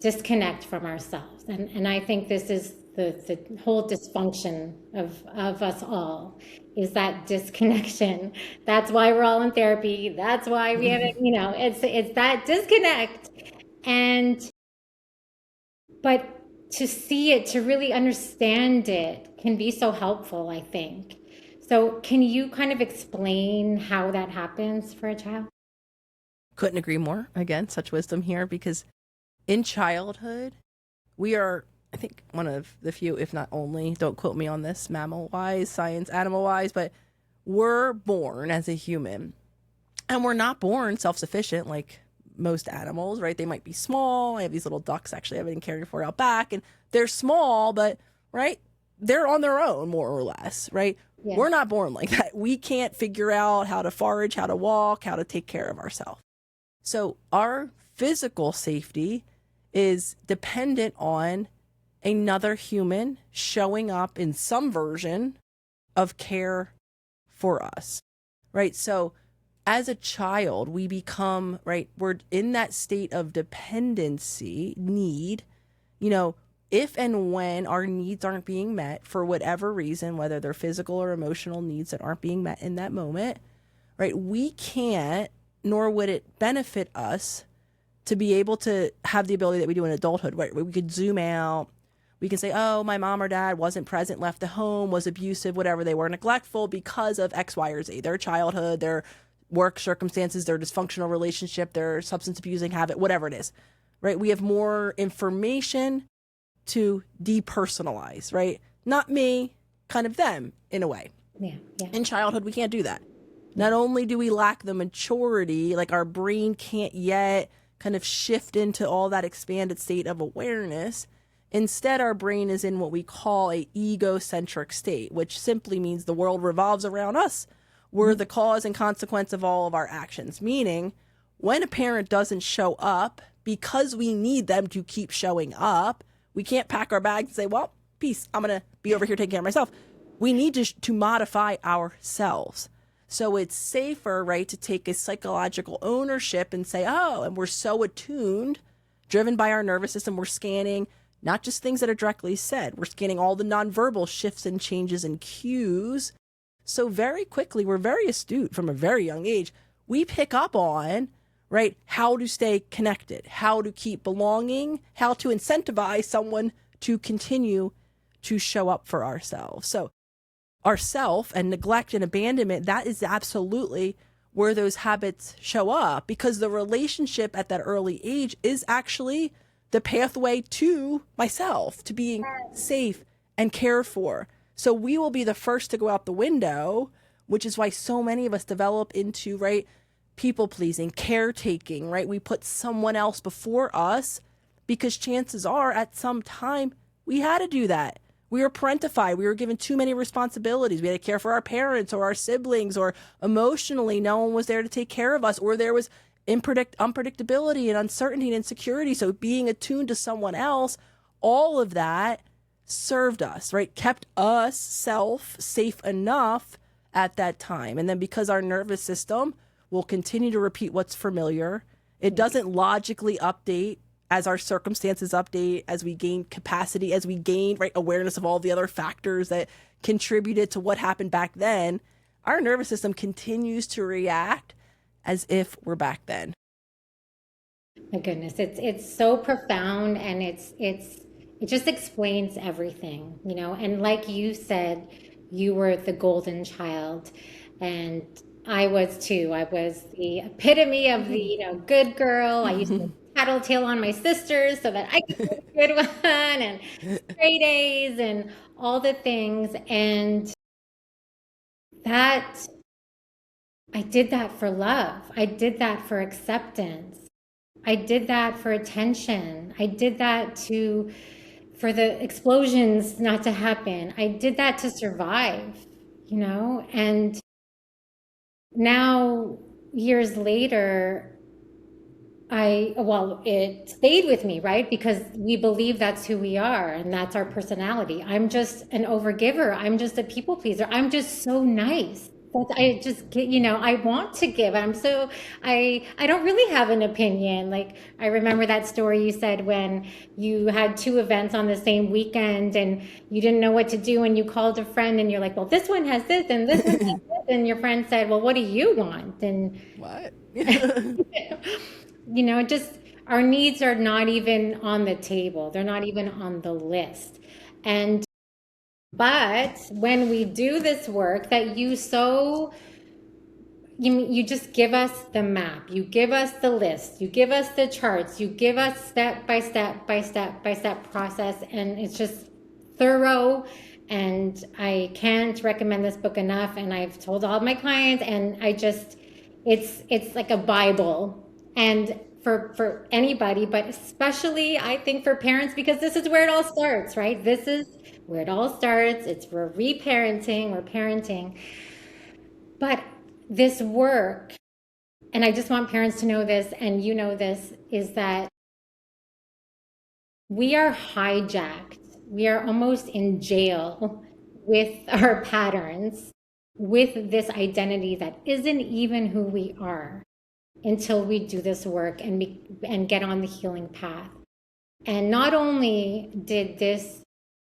disconnect from ourselves. And I think this is the whole dysfunction of us all, is that disconnection. That's why we're all in therapy. That's why we have it, it's that disconnect. And but to see it, to really understand it can be so helpful, I think. So can you kind of explain how that happens for a child? Couldn't agree more. Again, such wisdom here, because in childhood, we are, I think, one of the few, if not only, don't quote me on this, mammal wise, science, animal wise, but we're born as a human, and we're not born self sufficient like most animals, right? They might be small. I have these little ducks, actually, I've been caring for out back, and they're small, but, right? They're on their own, more or less, right? Yeah. We're not born like that. We can't figure out how to forage, how to walk, how to take care of ourselves. So our physical safety is dependent on another human showing up in some version of care for us, right? So as a child, we become, right, we're in that state of dependency, need, you know, if and when our needs aren't being met for whatever reason, whether they're physical or emotional needs that aren't being met in that moment, right, we can't, nor would it benefit us to be able to have the ability that we do in adulthood, right? We could zoom out. We can say, oh, my mom or dad wasn't present, left the home, was abusive, whatever. They were neglectful because of X, Y, or Z, their childhood, their work circumstances, their dysfunctional relationship, their substance abusing habit, whatever it is, right? We have more information to depersonalize, right? Not me, kind of them in a way. Yeah. Yeah. In childhood, we can't do that. Not only do we lack the maturity, like our brain can't yet kind of shift into all that expanded state of awareness. Instead, our brain is in what we call a egocentric state, which simply means the world revolves around us. We're the cause and consequence of all of our actions. Meaning, when a parent doesn't show up because we need them to keep showing up, we can't pack our bags and say, well, peace, I'm going to be over here taking care of myself. We need to modify ourselves. So it's safer, right, to take a psychological ownership and say, oh, and we're so attuned, driven by our nervous system, we're scanning not just things that are directly said, we're scanning all the nonverbal shifts and changes and cues. So very quickly, we're very astute from a very young age. We pick up on, right, how to stay connected, how to keep belonging, how to incentivize someone to continue to show up for ourselves. So ourself and neglect and abandonment, that is absolutely where those habits show up, because the relationship at that early age is actually the pathway to myself, to being safe and cared for. So we will be the first to go out the window, which is why so many of us develop into, right, people pleasing, caretaking, right? We put someone else before us because chances are at some time we had to do that. We were parentified. We were given too many responsibilities. We had to care for our parents or our siblings, or emotionally, no one was there to take care of us, or there was unpredictability and uncertainty and insecurity. So being attuned to someone else, all of that served us, right? Kept us safe enough at that time. And then because our nervous system will continue to repeat what's familiar, it doesn't logically update as our circumstances update, as we gain capacity, as we gain, right, awareness of all the other factors that contributed to what happened back then. Our nervous system continues to react as if we're back then. My goodness, it's so profound, and it just explains everything. And like you said, you were the golden child. And I was too. I was the epitome of the, good girl. I used to tattletale on my sisters so that I could be the good one and straight A's and all the things. And that I did that for love. I did that for acceptance. I did that for attention. I did that for the explosions not to happen. I did that to survive, and now years later, it stayed with me, right? Because we believe that's who we are and that's our personality. I'm just an overgiver. I'm just a people pleaser. I'm just so nice. But I just get, I want to give. I don't really have an opinion. Like, I remember that story you said when you had two events on the same weekend and you didn't know what to do and you called a friend and you're like, well, this one has this and this one has this. And your friend said, well, what do you want? And What? just our needs are not even on the table. They're not even on the list. But when we do this work that you just give us the map, you give us the list, you give us the charts, you give us step by step by step by step process, and it's just thorough. And I can't recommend this book enough. And I've told all of my clients, and it's like a Bible. And for anybody, but especially I think for parents, because this is where it all starts, right? This is where it all starts. We're reparenting, we're parenting. But this work, and I just want parents to know this, and this, is that we are hijacked. We are almost in jail with our patterns, with this identity that isn't even who we are, until we do this work and get on the healing path. And not only did this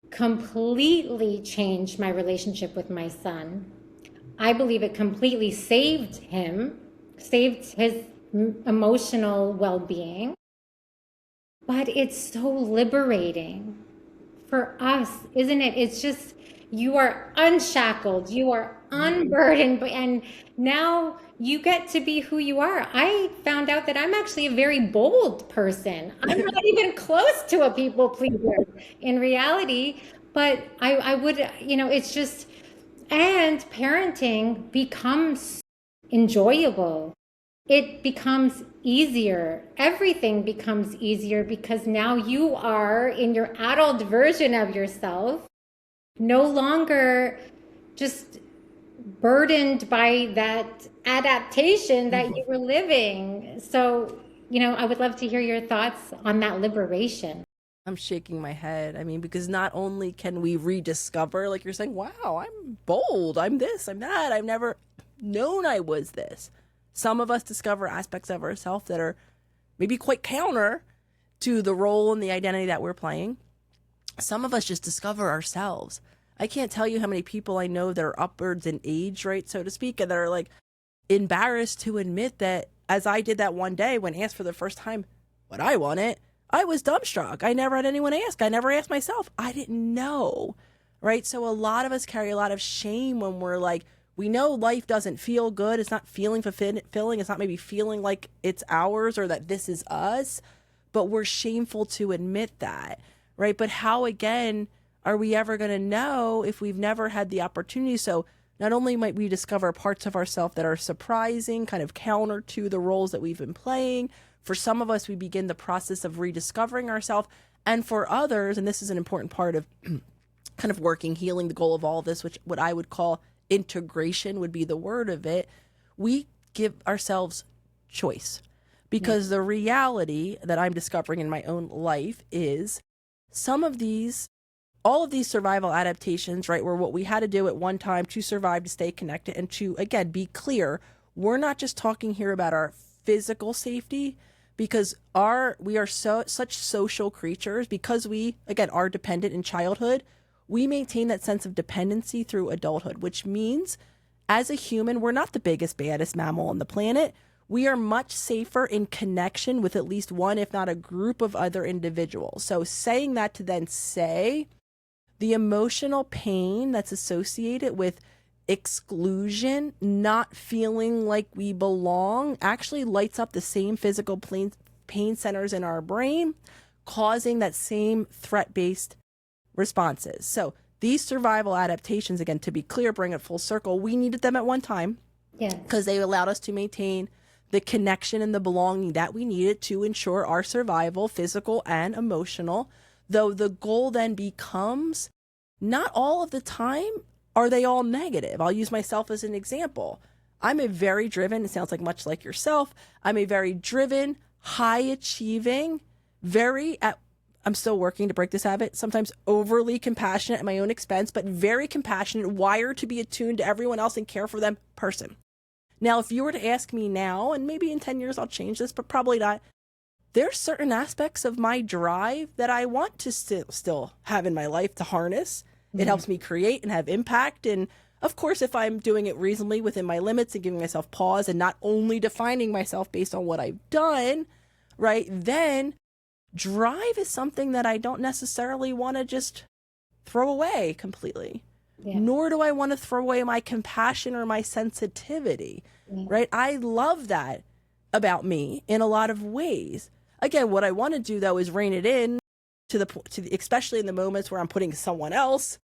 completely change my relationship with my son, I believe it completely saved his emotional well-being. But it's so liberating for us, isn't it? It's just, you are unshackled, you are unburdened, and now you get to be who you are. I found out that I'm actually a very bold person. I'm not even close to a people pleaser in reality, but I would, it's just, and parenting becomes enjoyable. It becomes easier. Everything becomes easier because now you are in your adult version of yourself, no longer just burdened by that adaptation that you were living. So, I would love to hear your thoughts on that liberation. I'm shaking my head. I mean, because not only can we rediscover, like you're saying, wow, I'm bold, I'm this, I'm that, I've never known I was this. Some of us discover aspects of ourselves that are maybe quite counter to the role and the identity that we're playing. Some of us just discover ourselves. I can't tell you how many people I know that are upwards in age, right, so to speak, and that are like embarrassed to admit that, as I did that one day when asked for the first time what I wanted, I was dumbstruck. I never had anyone ask. I never asked myself. I didn't know, right? So a lot of us carry a lot of shame when we're like, we know life doesn't feel good. It's not feeling fulfilling. It's not maybe feeling like it's ours or that this is us, but we're shameful to admit that, right? But how, again, are we ever going to know if we've never had the opportunity? So not only might we discover parts of ourselves that are surprising, kind of counter to the roles that we've been playing. For some of us, we begin the process of rediscovering ourselves. And for others, and this is an important part of kind of working, healing, the goal of all of this, which what I would call integration would be the word of it, we give ourselves choice. Because the reality that I'm discovering in my own life is all of these survival adaptations, right, were what we had to do at one time to survive, to stay connected, and to, again, be clear, we're not just talking here about our physical safety, because we are such social creatures, because we, again, are dependent in childhood. We maintain that sense of dependency through adulthood, which means as a human, we're not the biggest, baddest mammal on the planet. We are much safer in connection with at least one, if not a group of other individuals. So saying that to then say the emotional pain that's associated with exclusion, not feeling like we belong, actually lights up the same physical pain centers in our brain, causing that same threat-based responses. So these survival adaptations, again, to be clear, bring it full circle, we needed them at one time because they allowed us to maintain the connection and the belonging that we needed to ensure our survival, physical and emotional. Though the goal then becomes, not all of the time are they all negative. I'll use myself as an example. I'm a very driven, it sounds like much like yourself, I'm a very driven, high achieving, I'm still working to break this habit, sometimes overly compassionate at my own expense, but very compassionate, wired to be attuned to everyone else and care for them person. Now, if you were to ask me now, and maybe in 10 years I'll change this, but probably not, there's certain aspects of my drive that I want to still have in my life to harness. It helps me create and have impact. And of course, if I'm doing it reasonably within my limits and giving myself pause and not only defining myself based on what I've done, right, then drive is something that I don't necessarily want to just throw away completely. Nor do I want to throw away my compassion or my sensitivity, right? I love that about me in a lot of ways. Again, what I want to do though is rein it in especially in the moments where I'm putting someone else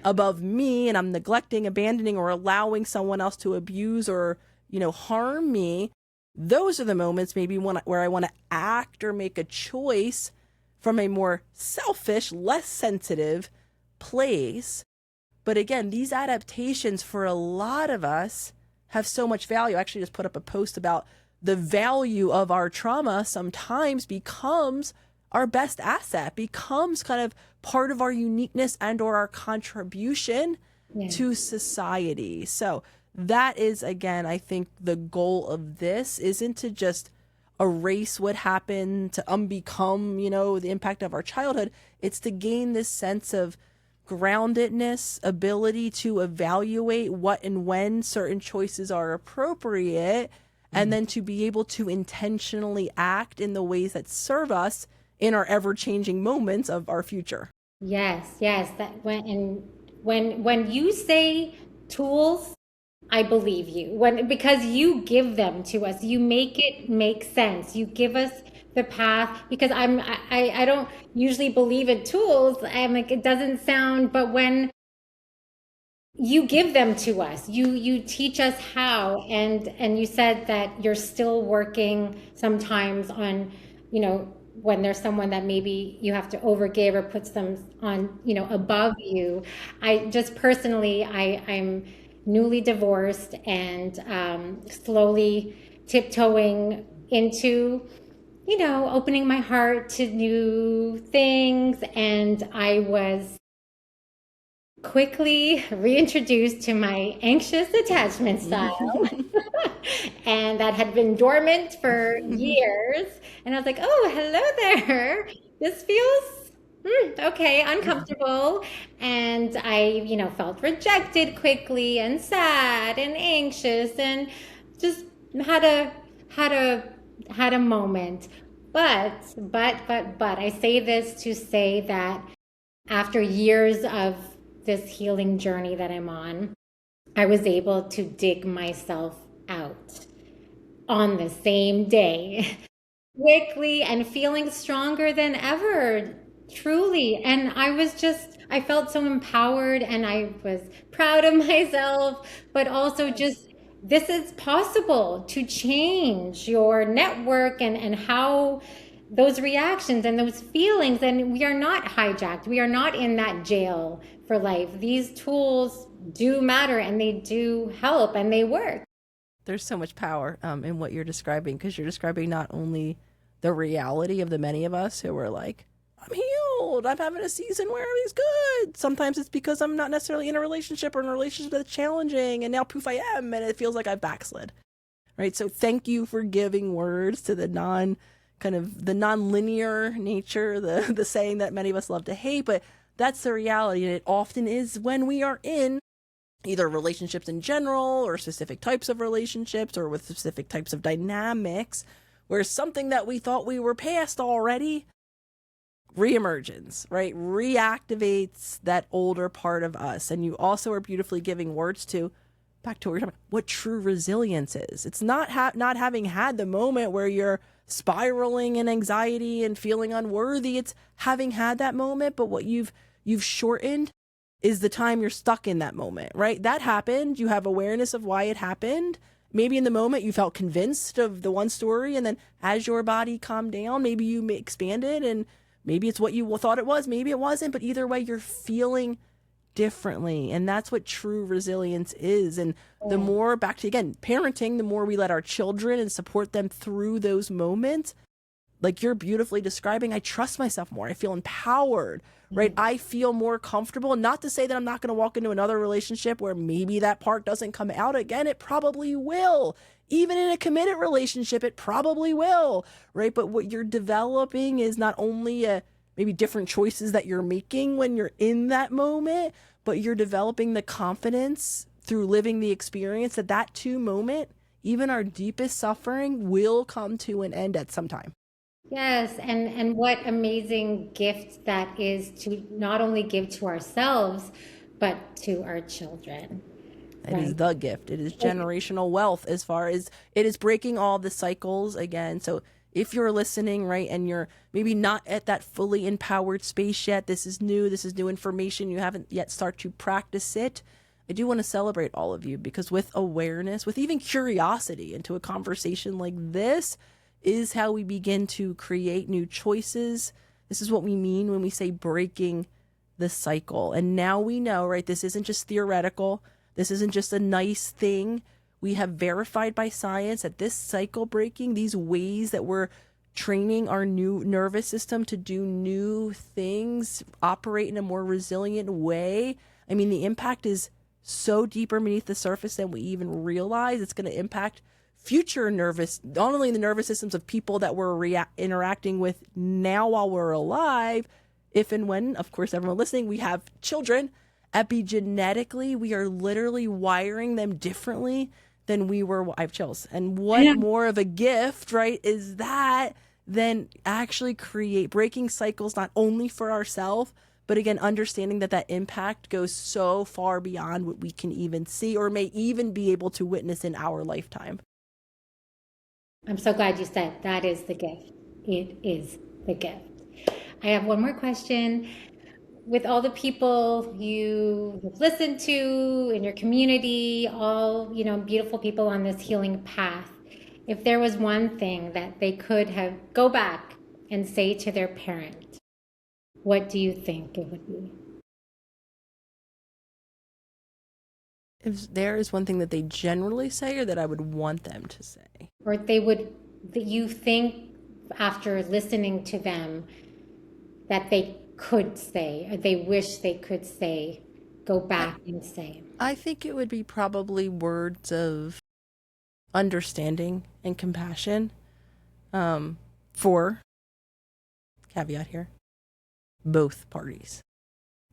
above me and I'm neglecting, abandoning, or allowing someone else to abuse or, harm me. Those are the moments maybe where I want to act or make a choice from a more selfish, less sensitive place. But again, these adaptations for a lot of us have so much value. I actually just put up a post about the value of our trauma sometimes becomes our best asset, becomes kind of part of our uniqueness and or our contribution to society. So that is, again, I think the goal of this isn't to just erase what happened, to unbecome, the impact of our childhood. It's to gain this sense of groundedness, ability to evaluate what and when certain choices are appropriate, and then to be able to intentionally act in the ways that serve us in our ever-changing moments of our future. Yes. That when you say tools, I believe you. Because you give them to us, you make it make sense. You give us the path, because I don't usually believe in tools. I'm like, it doesn't sound, but when you give them to us, you teach us how, and you said that you're still working sometimes on, when there's someone that maybe you have to overgive or puts them on, above you. I just personally, I'm newly divorced and slowly tiptoeing into, opening my heart to new things. And I was quickly reintroduced to my anxious attachment style. And that had been dormant for years. And I was like, oh, hello there. This feels okay, uncomfortable. And I, felt rejected quickly and sad and anxious and just had a moment. But I say this to say that after years of this healing journey that I'm on, I was able to dig myself out on the same day, quickly, and feeling stronger than ever, truly. And I felt so empowered and I was proud of myself, but also just, this is possible to change your network and how those reactions and those feelings. And we are not hijacked. We are not in that jail for life. These tools do matter and they do help and they work. There's so much power in what you're describing, because you're describing not only the reality of the many of us who are like, I'm healed, I'm having a season where everything's good. Sometimes it's because I'm not necessarily in a relationship or in a relationship that's challenging, and now poof, I am, and it feels like I've backslid. Right? So thank you for giving words to the non-linear nature, the saying that many of us love to hate, but that's the reality. And it often is when we are in either relationships in general or specific types of relationships or with specific types of dynamics where something that we thought we were past already reemergence, right? Reactivates that older part of us. And you also are beautifully giving words to, back to what we're talking about, what true resilience is. It's not not having had the moment where you're spiraling in anxiety and feeling unworthy. It's having had that moment, but what you've shortened is the time you're stuck in that moment, right? That happened. You have awareness of why it happened. Maybe in the moment you felt convinced of the one story, and then as your body calmed down, maybe you expanded, and maybe it's what you thought it was, maybe it wasn't, but either way, you're feeling differently. And that's what true resilience is. And the more, back to again, parenting, the more we let our children and support them through those moments, like you're beautifully describing, I trust myself more. I feel empowered, right? I feel more comfortable. Not to say that I'm not going to walk into another relationship where maybe that part doesn't come out again. It probably will. Even in a committed relationship, it probably will, right? But what you're developing is not only maybe different choices that you're making when you're in that moment, but you're developing the confidence through living the experience that too moment, even our deepest suffering, will come to an end at some time. Yes, and what amazing gift that is to not only give to ourselves, but to our children, It is right? the gift. It is generational wealth, as far as it is breaking all the cycles again. So if you're listening, right, and you're maybe not at that fully empowered space yet, this is new information, you haven't yet start to practice it. I do want to celebrate all of you, because with awareness, with even curiosity into a conversation like this, is how we begin to create new choices. This is what we mean when we say breaking the cycle. And now we know, right, this isn't just theoretical. This isn't just a nice thing. We have verified by science that this cycle breaking, these ways that we're training our new nervous system to do new things, operate in a more resilient way. I mean, the impact is so deeper beneath the surface than we even realize. It's going to impact future not only the nervous systems of people that we're interacting with now while we're alive, if and when, of course, everyone listening, we have children. Epigenetically, we are literally wiring them differently than we were. I have chills. And what more of a gift, right, is that than actually breaking cycles, not only for ourselves, but again, understanding that impact goes so far beyond what we can even see or may even be able to witness in our lifetime. I'm so glad you said that is the gift. It is the gift. I have one more question. With all the people you have listened to in your community, all, beautiful people on this healing path, if there was one thing that they could have go back and say to their parent, what do you think it would be? If there is one thing that they generally say or that I would want them to say. Or that you think after listening to them that they could say, or they wish they could say, go back and say? I think it would be probably words of understanding and compassion, for, caveat here, both parties,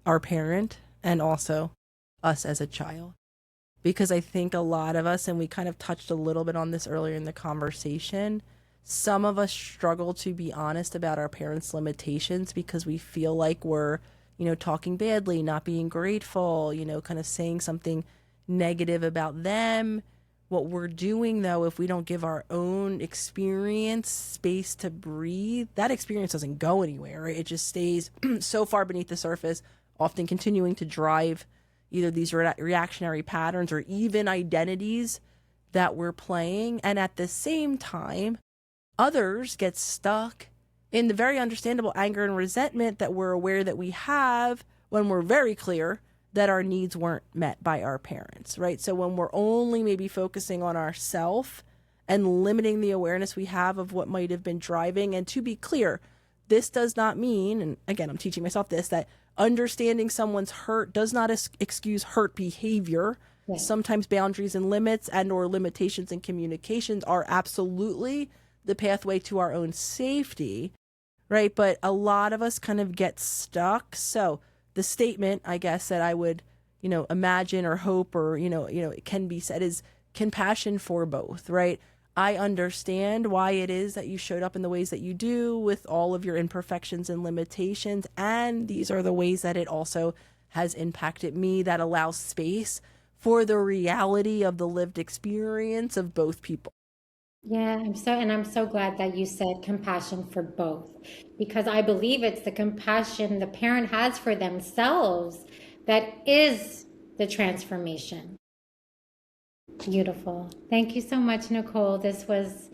our parent and also us as a child. Because I think a lot of us, and we kind of touched a little bit on this earlier in the conversation, some of us struggle to be honest about our parents' limitations because we feel like we're, talking badly, not being grateful, kind of saying something negative about them. What we're doing, though, if we don't give our own experience space to breathe, that experience doesn't go anywhere, right? It just stays so far beneath the surface, often continuing to drive either these reactionary patterns or even identities that we're playing. And at the same time, others get stuck in the very understandable anger and resentment that we're aware that we have when we're very clear that our needs weren't met by our parents, right? So when we're only maybe focusing on ourself and limiting the awareness we have of what might have been driving. And to be clear, this does not mean, and again, I'm teaching myself this, that understanding someone's hurt does not excuse hurt behavior. Yeah. Sometimes boundaries and limits and or limitations in communications are absolutely the pathway to our own safety, right? But a lot of us kind of get stuck. So the statement, I guess, that I would, imagine or hope or, it can be said is compassion for both, right? I understand why it is that you showed up in the ways that you do with all of your imperfections and limitations. And these are the ways that it also has impacted me, that allows space for the reality of the lived experience of both people. Yeah, I'm so glad that you said compassion for both, because I believe it's the compassion the parent has for themselves that is the transformation. Beautiful. Thank you so much, Nicole. This was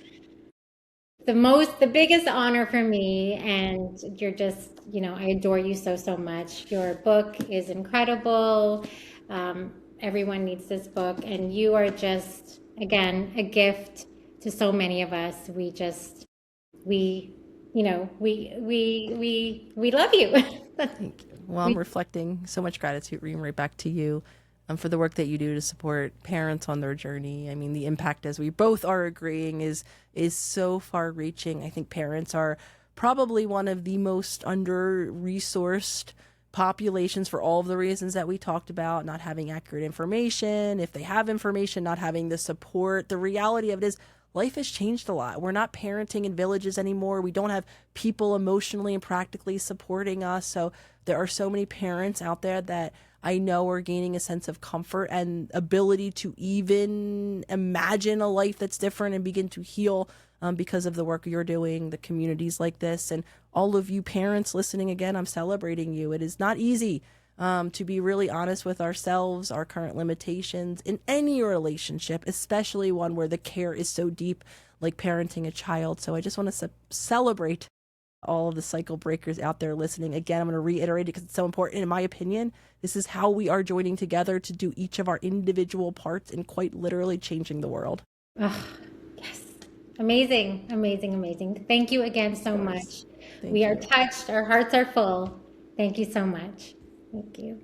the biggest honor for me. And you're just, I adore you so, so much. Your book is incredible. Everyone needs this book. And you are just, again, a gift to so many of us. We, we love you. Thank you. Well, I'm We, reflecting so much gratitude, Reem, right back to you, for the work that you do to support parents on their journey. I mean, the impact, as we both are agreeing, is so far reaching. I think parents are probably one of the most under resourced populations for all of the reasons that we talked about, not having accurate information. If they have information, not having the support. The reality of it is life has changed a lot. We're not parenting in villages anymore. We don't have people emotionally and practically supporting us. So there are so many parents out there that I know are gaining a sense of comfort and ability to even imagine a life that's different and begin to heal, because of the work you're doing, the communities like this, and all of you parents listening. Again, I'm celebrating you. It is not easy, to be really honest with ourselves, our current limitations in any relationship, especially one where the care is so deep, like parenting a child. So I just want to celebrate all of the cycle breakers out there listening. Again, I'm going to reiterate it because it's so important. In my opinion, this is how we are joining together to do each of our individual parts in quite literally changing the world. oh, yes. Amazing, amazing, amazing. Thank you again Of so course. much. We Thank are you. touched. Our hearts are full. Thank you so much. Thank you.